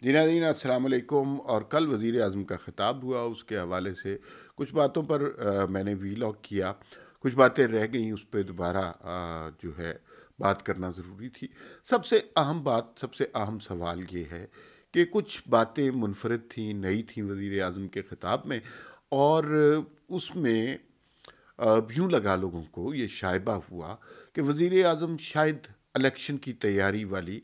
جی ناظرین السلام علیکم۔ اور کل وزیر اعظم کا خطاب ہوا، اس کے حوالے سے کچھ باتوں پر میں نے وی لاگ کیا، کچھ باتیں رہ گئیں، اس پہ دوبارہ جو ہے بات کرنا ضروری تھی۔ سب سے اہم بات، سب سے اہم سوال یہ ہے کہ کچھ باتیں منفرد تھیں، نئی تھیں وزیر اعظم کے خطاب میں، اور اس میں یوں لگا لوگوں کو، یہ شائبہ ہوا کہ وزیر اعظم شاید الیکشن کی تیاری والی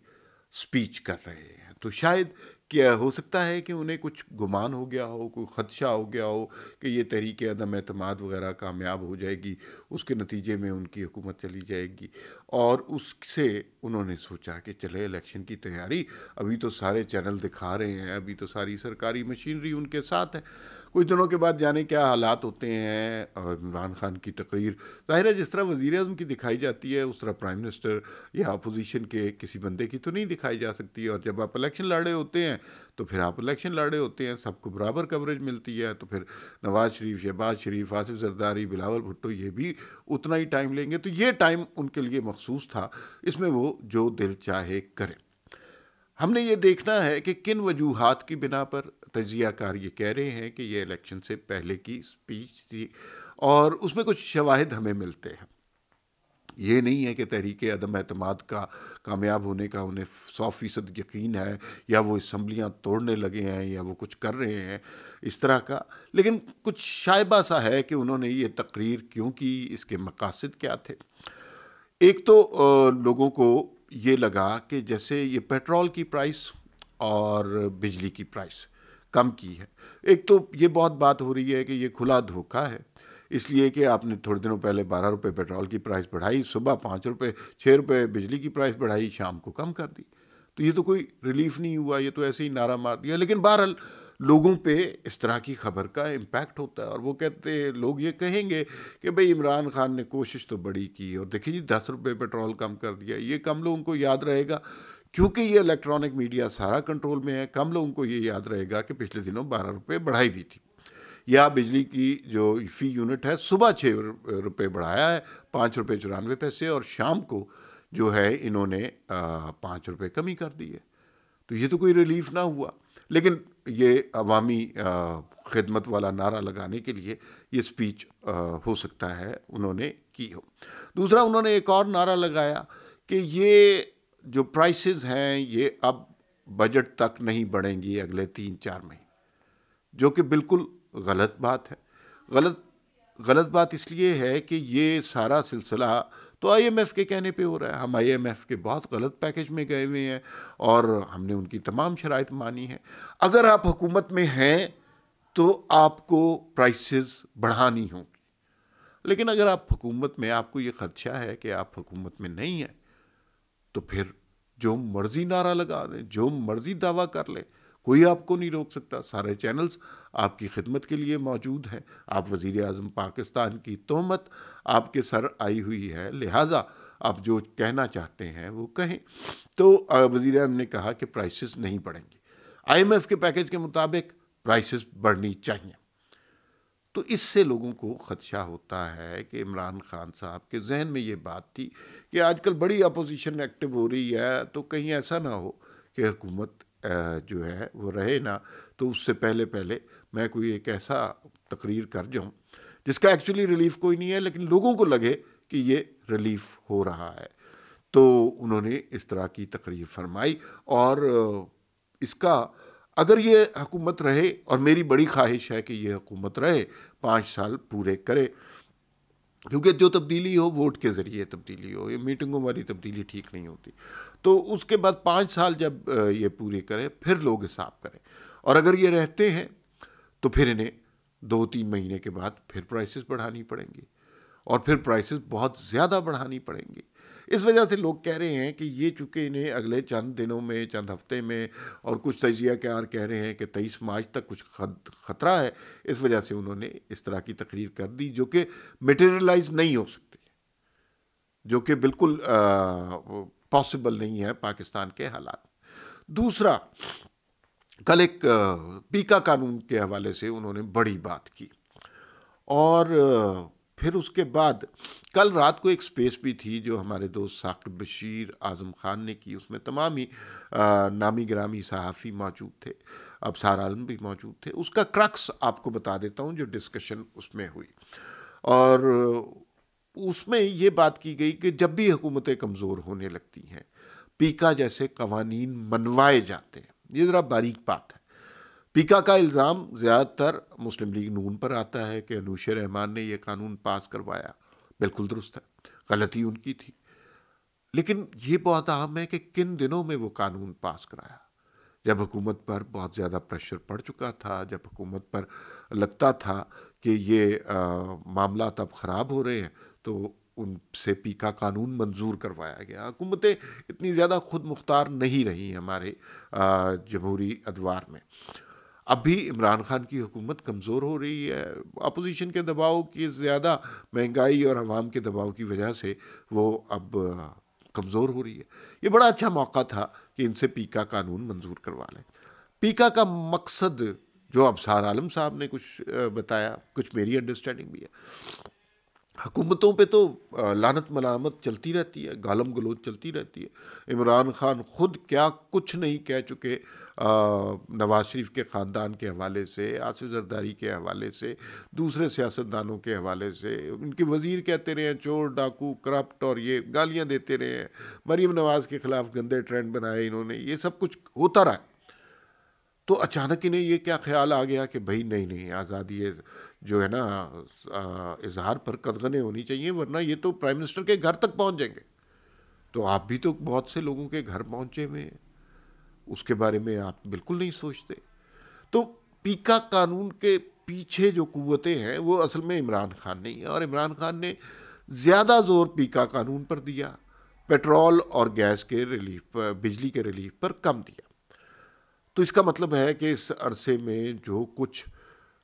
سپیچ کر رہے ہیں۔ تو شاید کیا ہو سکتا ہے کہ انہیں کچھ گمان ہو گیا ہو، کوئی خدشہ ہو گیا ہو کہ یہ تحریک عدم اعتماد وغیرہ کامیاب ہو جائے گی، اس کے نتیجے میں ان کی حکومت چلی جائے گی، اور اس سے انہوں نے سوچا کہ چلے الیکشن کی تیاری، ابھی تو سارے چینل دکھا رہے ہیں، ابھی تو ساری سرکاری مشینری ان کے ساتھ ہے، کچھ دنوں کے بعد جانے کیا حالات ہوتے ہیں۔ اور عمران خان کی تقریر ظاہر ہے جس طرح وزیر اعظم کی دکھائی جاتی ہے، اس طرح پرائم منسٹر یا اپوزیشن کے کسی بندے کی تو نہیں دکھائی جا سکتی۔ اور جب آپ الیکشن لڑ رہے ہوتے ہیں تو پھر آپ الیکشن لڑ رہے ہوتے ہیں، سب کو برابر کوریج ملتی ہے، تو پھر نواز شریف، شہباز شریف، آصف زرداری، بلاول بھٹو یہ بھی اتنا ہی ٹائم لیں گے۔ تو یہ ٹائم ان کے لیے مخصوص تھا، اس میں وہ جو دل چاہے کریں۔ ہم نے یہ دیکھنا ہے کہ کن وجوہات کی بنا پر تجزیہ کار یہ کہہ رہے ہیں کہ یہ الیکشن سے پہلے کی سپیچ تھی، اور اس میں کچھ شواہد ہمیں ملتے ہیں۔ یہ نہیں ہے کہ تحریک عدم اعتماد کا کامیاب ہونے کا انہیں 100% یقین ہے، یا وہ اسمبلیاں توڑنے لگے ہیں، یا وہ کچھ کر رہے ہیں اس طرح کا، لیکن کچھ شائبہ سا ہے کہ انہوں نے یہ تقریر کیوں کی، اس کے مقاصد کیا تھے۔ ایک تو لوگوں کو یہ لگا کہ جیسے یہ پیٹرول کی پرائس اور بجلی کی پرائس کم کی ہے، ایک تو یہ بہت بات ہو رہی ہے کہ یہ کھلا دھوکہ ہے، اس لیے کہ آپ نے تھوڑے دنوں پہلے 12 روپے پیٹرول کی پرائس بڑھائی، صبح 5 روپے 6 روپے بجلی کی پرائس بڑھائی، شام کو کم کر دی، تو یہ تو کوئی ریلیف نہیں ہوا، یہ تو ایسے ہی نعرہ مار دیا۔ لیکن بہرحال لوگوں پہ اس طرح کی خبر کا امپیکٹ ہوتا ہے، اور وہ کہتے لوگ یہ کہیں گے کہ بھئی عمران خان نے کوشش تو بڑی کی، اور دیکھیں جی 10 روپے پیٹرول کم کر دیا، یہ کم لوگوں کو یاد رہے گا کیونکہ یہ الیکٹرانک میڈیا سارا کنٹرول میں ہے۔ کم لوگوں کو یہ یاد رہے گا کہ پچھلے دنوں 12 روپے بڑھائی بھی تھی، یا بجلی کی جو فی یونٹ ہے صبح 6 روپے بڑھایا ہے، 5 روپے 94 پیسے، اور شام کو جو ہے انہوں نے 5 روپے کمی کر دی ہے۔ تو یہ تو کوئی ریلیف نہ ہوا، لیکن یہ عوامی خدمت والا نعرہ لگانے کے لیے یہ سپیچ ہو سکتا ہے انہوں نے کی ہو۔ دوسرا انہوں نے ایک اور نعرہ لگایا کہ یہ جو پرائسز ہیں یہ اب بجٹ تک نہیں بڑھیں گی اگلے 3-4 مہینے، جو کہ بالکل غلط بات ہے۔ غلط بات اس لیے ہے کہ یہ سارا سلسلہ تو آئی ایم ایف کے کہنے پہ ہو رہا ہے، ہم آئی ایم ایف کے بہت غلط پیکج میں گئے ہوئے ہیں، اور ہم نے ان کی تمام شرائط مانی ہیں۔ اگر آپ حکومت میں ہیں تو آپ کو پرائسز بڑھانی ہوں گی، لیکن اگر آپ حکومت میں، آپ کو یہ خدشہ ہے کہ آپ حکومت میں نہیں ہیں، تو پھر جو مرضی نعرہ لگا دیں، جو مرضی دعویٰ کر لیں، کوئی آپ کو نہیں روک سکتا۔ سارے چینلز آپ کی خدمت کے لیے موجود ہیں، آپ وزیر اعظم پاکستان کی تہمت آپ کے سر آئی ہوئی ہے، لہٰذا آپ جو کہنا چاہتے ہیں وہ کہیں۔ تو وزیر اعظم نے کہا کہ پرائسز نہیں بڑھیں گی، آئی ایم ایف کے پیکج کے مطابق پرائسز بڑھنی چاہیے۔ تو اس سے لوگوں کو خدشہ ہوتا ہے کہ عمران خان صاحب کے ذہن میں یہ بات تھی کہ آج کل بڑی اپوزیشن ایکٹیو ہو رہی ہے، تو کہیں ایسا نہ ہو کہ حکومت جو ہے وہ رہے نہ، تو اس سے پہلے میں کوئی ایک ایسا تقریر کر جاؤں جس کا ایکچولی ریلیف کوئی نہیں ہے، لیکن لوگوں کو لگے کہ یہ ریلیف ہو رہا ہے۔ تو انہوں نے اس طرح کی تقریر فرمائی، اور اس کا اگر یہ حکومت رہے، اور میری بڑی خواہش ہے کہ یہ حکومت رہے، 5 سال پورے کرے، کیونکہ جو تبدیلی ہو ووٹ کے ذریعے تبدیلی ہو، یہ میٹنگوں والی تبدیلی ٹھیک نہیں ہوتی۔ تو اس کے بعد 5 سال جب یہ پورے کرے، پھر لوگ حساب کریں، اور اگر یہ رہتے ہیں تو پھر انہیں 2-3 مہینے کے بعد پھر پرائسز بڑھانی پڑیں گی، اور پھر پرائسز بہت زیادہ بڑھانی پڑیں گی۔ اس وجہ سے لوگ کہہ رہے ہیں کہ یہ چونکہ انہیں اگلے چند دنوں میں، چند ہفتے میں، اور کچھ تجزیہ کار کہہ رہے ہیں کہ 23 مارچ تک کچھ خطرہ ہے، اس وجہ سے انہوں نے اس طرح کی تقریر کر دی جو کہ میٹیریلائز نہیں ہو سکتی، جو کہ بالکل پاسبل نہیں ہے پاکستان کے حالات۔ دوسرا، کل ایک پیکا قانون کے حوالے سے انہوں نے بڑی بات کی، اور پھر اس کے بعد کل رات کو ایک سپیس بھی تھی جو ہمارے دوست ثاقب بشیر اعظم خان نے کی، اس میں تمام ہی نامی گرامی صحافی موجود تھے، ابصار عالم بھی موجود تھے. اس کا کرکس آپ کو بتا دیتا ہوں جو ڈسکشن اس میں ہوئی. اور اس میں یہ بات کی گئی کہ جب بھی حکومتیں کمزور ہونے لگتی ہیں، پیکا جیسے قوانین منوائے جاتے ہیں. یہ ذرا باریک بات ہے. پیکا کا الزام زیادہ تر مسلم لیگ نون پر آتا ہے کہ انوش رحمان نے یہ قانون پاس کروایا. بالکل درست ہے، غلطی ان کی تھی. لیکن یہ بہت اہم ہے کہ کن دنوں میں وہ قانون پاس کرایا. جب حکومت پر بہت زیادہ پریشر پڑ چکا تھا، جب حکومت پر لگتا تھا کہ یہ معاملات اب خراب ہو رہے ہیں، تو ان سے پیکا قانون منظور کروایا گیا. حکومتیں اتنی زیادہ خود مختار نہیں رہی ہمارے جمہوری ادوار میں. اب بھی عمران خان کی حکومت کمزور ہو رہی ہے. اپوزیشن کے دباؤ کی زیادہ، مہنگائی اور عوام کے دباؤ کی وجہ سے وہ اب کمزور ہو رہی ہے. یہ بڑا اچھا موقع تھا کہ ان سے پیکا قانون منظور کروا لیں. پیکا کا مقصد جو ابصار عالم صاحب نے کچھ بتایا، کچھ میری انڈرسٹینڈنگ بھی ہے. حکومتوں پہ تو لعنت ملامت چلتی رہتی ہے، گالم گلوچ چلتی رہتی ہے. عمران خان خود کیا کچھ نہیں کہہ چکے نواز شریف کے خاندان کے حوالے سے، آصف زرداری کے حوالے سے، دوسرے سیاستدانوں کے حوالے سے. ان کے وزیر کہتے رہے ہیں چور، ڈاکو، کرپٹ، اور یہ گالیاں دیتے رہے ہیں. مریم نواز کے خلاف گندے ٹرینڈ بنائے انہوں نے. یہ سب کچھ ہوتا رہا. تو اچانک انہیں یہ کیا خیال آ گیا کہ بھائی نہیں، آزادی جو ہے نا اظہار پر قدغنیں ہونی چاہیے، ورنہ یہ تو پرائم منسٹر کے گھر تک پہنچ جائیں گے. تو آپ بھی تو بہت سے لوگوں کے گھر پہنچے ہوئے ہیں، اس کے بارے میں آپ بالکل نہیں سوچتے. تو پیکا قانون کے پیچھے جو قوتیں ہیں وہ اصل میں عمران خان نہیں ہے، اور عمران خان نے زیادہ زور پیکا قانون پر دیا، پیٹرول اور گیس کے ریلیف پر، بجلی کے ریلیف پر کم دیا. تو اس کا مطلب ہے کہ اس عرصے میں جو کچھ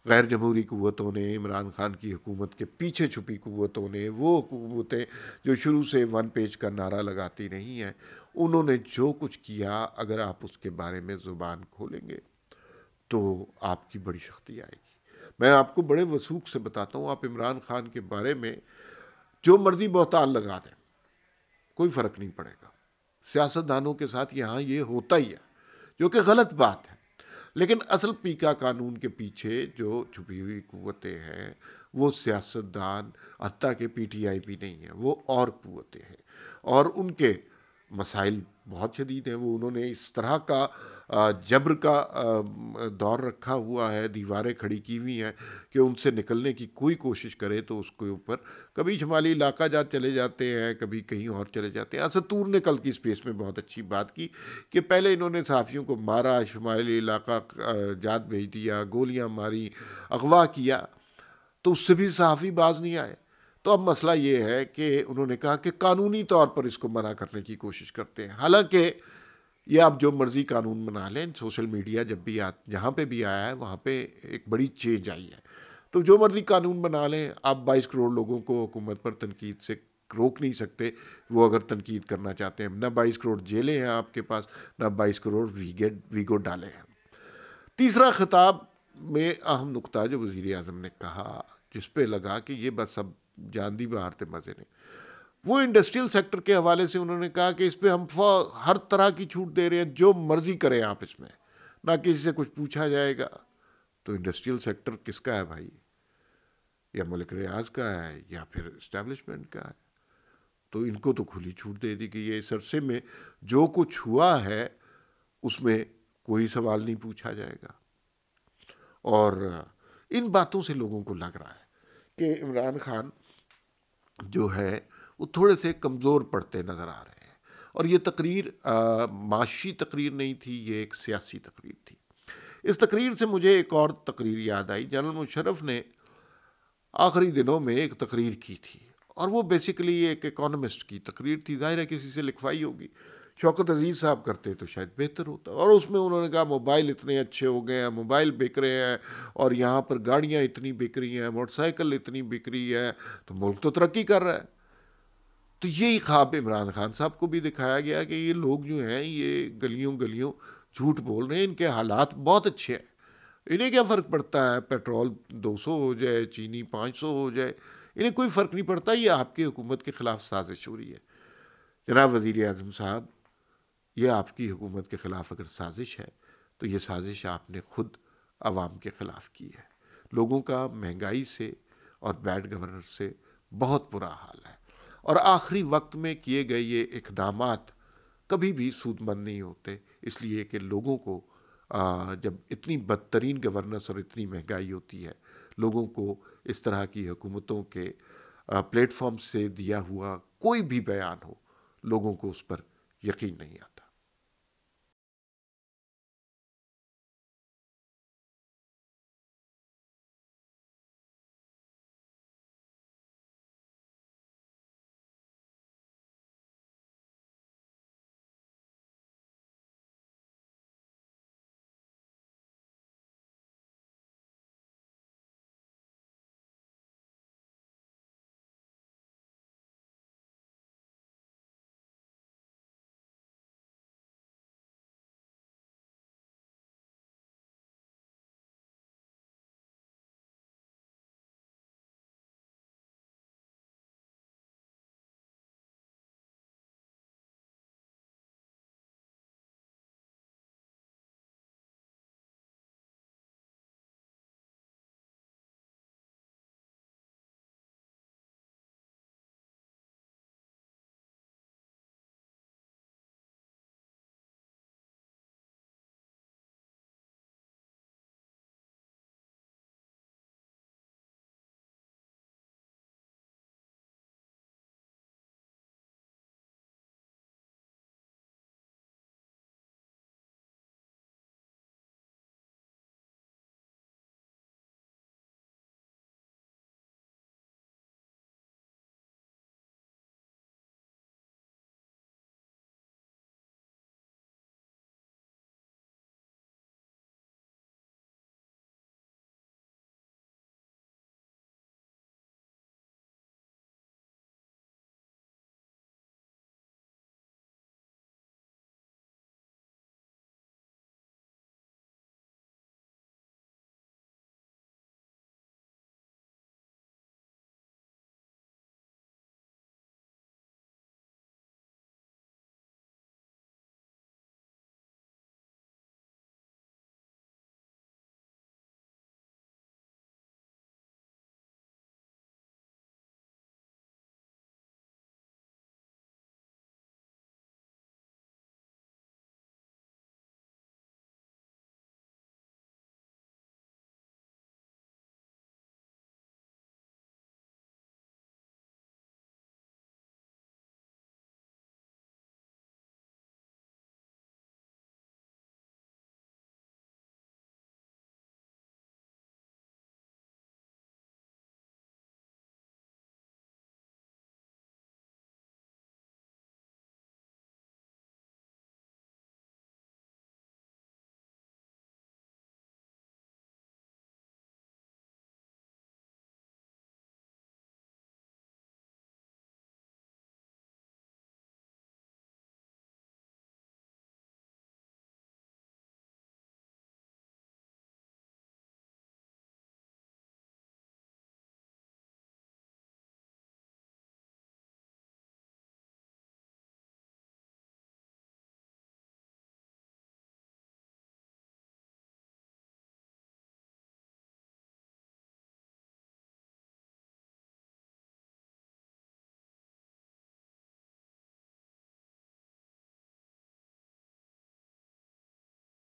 غیر جمہوری قوتوں نے، عمران خان کی حکومت کے پیچھے چھپی قوتوں نے، وہ قوتیں جو شروع سے ون پیج کا نعرہ لگاتی نہیں ہیں، انہوں نے جو کچھ کیا، اگر آپ اس کے بارے میں زبان کھولیں گے تو آپ کی بڑی سختی آئے گی. میں آپ کو بڑے وثوق سے بتاتا ہوں، آپ عمران خان کے بارے میں جو مرضی بہتان لگا دیں، کوئی فرق نہیں پڑے گا. سیاستدانوں کے ساتھ یہاں یہ ہوتا ہی ہے، جو کہ غلط بات ہے. لیکن اصل پیکا قانون کے پیچھے جو چھپی ہوئی قوتیں ہیں وہ سیاستدان، حتیٰ کہ پی ٹی آئی بھی نہیں ہیں، وہ اور قوتیں ہیں، اور ان کے مسائل بہت شدید ہیں. وہ انہوں نے اس طرح کا جبر کا دور رکھا ہوا ہے، دیواریں کھڑی کی ہوئی ہیں کہ ان سے نکلنے کی کوئی کوشش کرے تو اس کے اوپر کبھی شمالی علاقہ جات چلے جاتے ہیں، کبھی کہیں اور چلے جاتے ہیں. اسطور نے کل کی اسپیس میں بہت اچھی بات کی کہ پہلے انہوں نے صحافیوں کو مارا، شمالی علاقہ جات بھیج دیا، گولیاں ماری، اغوا کیا، تو اس سے بھی صحافی باز نہیں آئے. تو اب مسئلہ یہ ہے کہ انہوں نے کہا کہ قانونی طور پر اس کو منع کرنے کی کوشش کرتے ہیں. حالانکہ یہ آپ جو مرضی قانون بنا لیں، سوشل میڈیا جب بھی جہاں پہ بھی آیا ہے وہاں پہ ایک بڑی چینج آئی ہے. تو جو مرضی قانون بنا لیں، آپ 22 کروڑ لوگوں کو حکومت پر تنقید سے روک نہیں سکتے. وہ اگر تنقید کرنا چاہتے ہیں، نہ 22 کروڑ جیلیں ہیں آپ کے پاس، نہ 22 کروڑ ویگو ڈالے ہیں. تیسرا خطاب میں اہم نقطہ جو وزیر اعظم نے کہا، جس پہ لگا کہ یہ بس اب جان دی بہار تے مزے نے، وہ انڈسٹریل سیکٹر کے حوالے سے انہوں نے کہا کہ اس پہ ہم ہر طرح کی چھوٹ دے رہے ہیں، جو مرضی کریں آپ اس میں، نہ کسی سے کچھ پوچھا جائے گا. تو انڈسٹریل سیکٹر کس کا ہے بھائی؟ یا ملک ریاض کا ہے یا پھر اسٹیبلشمنٹ کا ہے؟ تو ان کو تو کھلی چھوٹ دے دی کہ یہ اس عرصے میں جو کچھ ہوا ہے اس میں کوئی سوال نہیں پوچھا جائے گا. اور ان باتوں سے لوگوں کو لگ رہا ہے کہ عمران خان جو ہے وہ تھوڑے سے کمزور پڑتے نظر آ رہے ہیں. اور یہ تقریر معاشی تقریر نہیں تھی، یہ ایک سیاسی تقریر تھی. اس تقریر سے مجھے ایک اور تقریر یاد آئی. جنرل مشرف نے آخری دنوں میں ایک تقریر کی تھی، اور وہ بیسیکلی ایک اکانومسٹ کی تقریر تھی. ظاہر ہے کسی سے لکھوائی ہوگی. شوکت عزیز صاحب کرتے تو شاید بہتر ہوتا. اور اس میں انہوں نے کہا موبائل اتنے اچھے ہو گئے ہیں، موبائل بک رہے ہیں، اور یہاں پر گاڑیاں اتنی بک رہی ہیں، موٹر سائیکل اتنی بک رہی ہے، تو ملک تو ترقی کر رہا ہے. تو یہی خواب عمران خان صاحب کو بھی دکھایا گیا کہ یہ لوگ جو ہیں یہ گلیوں گلیوں جھوٹ بول رہے ہیں، ان کے حالات بہت اچھے ہیں، انہیں کیا فرق پڑتا ہے پیٹرول 200 ہو جائے، چینی 500 ہو جائے، انہیں کوئی فرق نہیں پڑتا یہ آپ کی حکومت کے خلاف سازش ہو رہی ہے۔ جناب وزیر اعظم صاحب، یہ آپ کی حکومت کے خلاف اگر سازش ہے تو یہ سازش آپ نے خود عوام کے خلاف کی ہے۔ لوگوں کا مہنگائی سے اور بیڈ گورننس سے بہت برا حال ہے، اور آخری وقت میں کیے گئے یہ اقدامات کبھی بھی سود مند نہیں ہوتے، اس لیے کہ لوگوں کو جب اتنی بدترین گورننس اور اتنی مہنگائی ہوتی ہے، لوگوں کو اس طرح کی حکومتوں کے پلیٹ فارم سے دیا ہوا کوئی بھی بیان ہو، لوگوں کو اس پر یقین نہیں آتا۔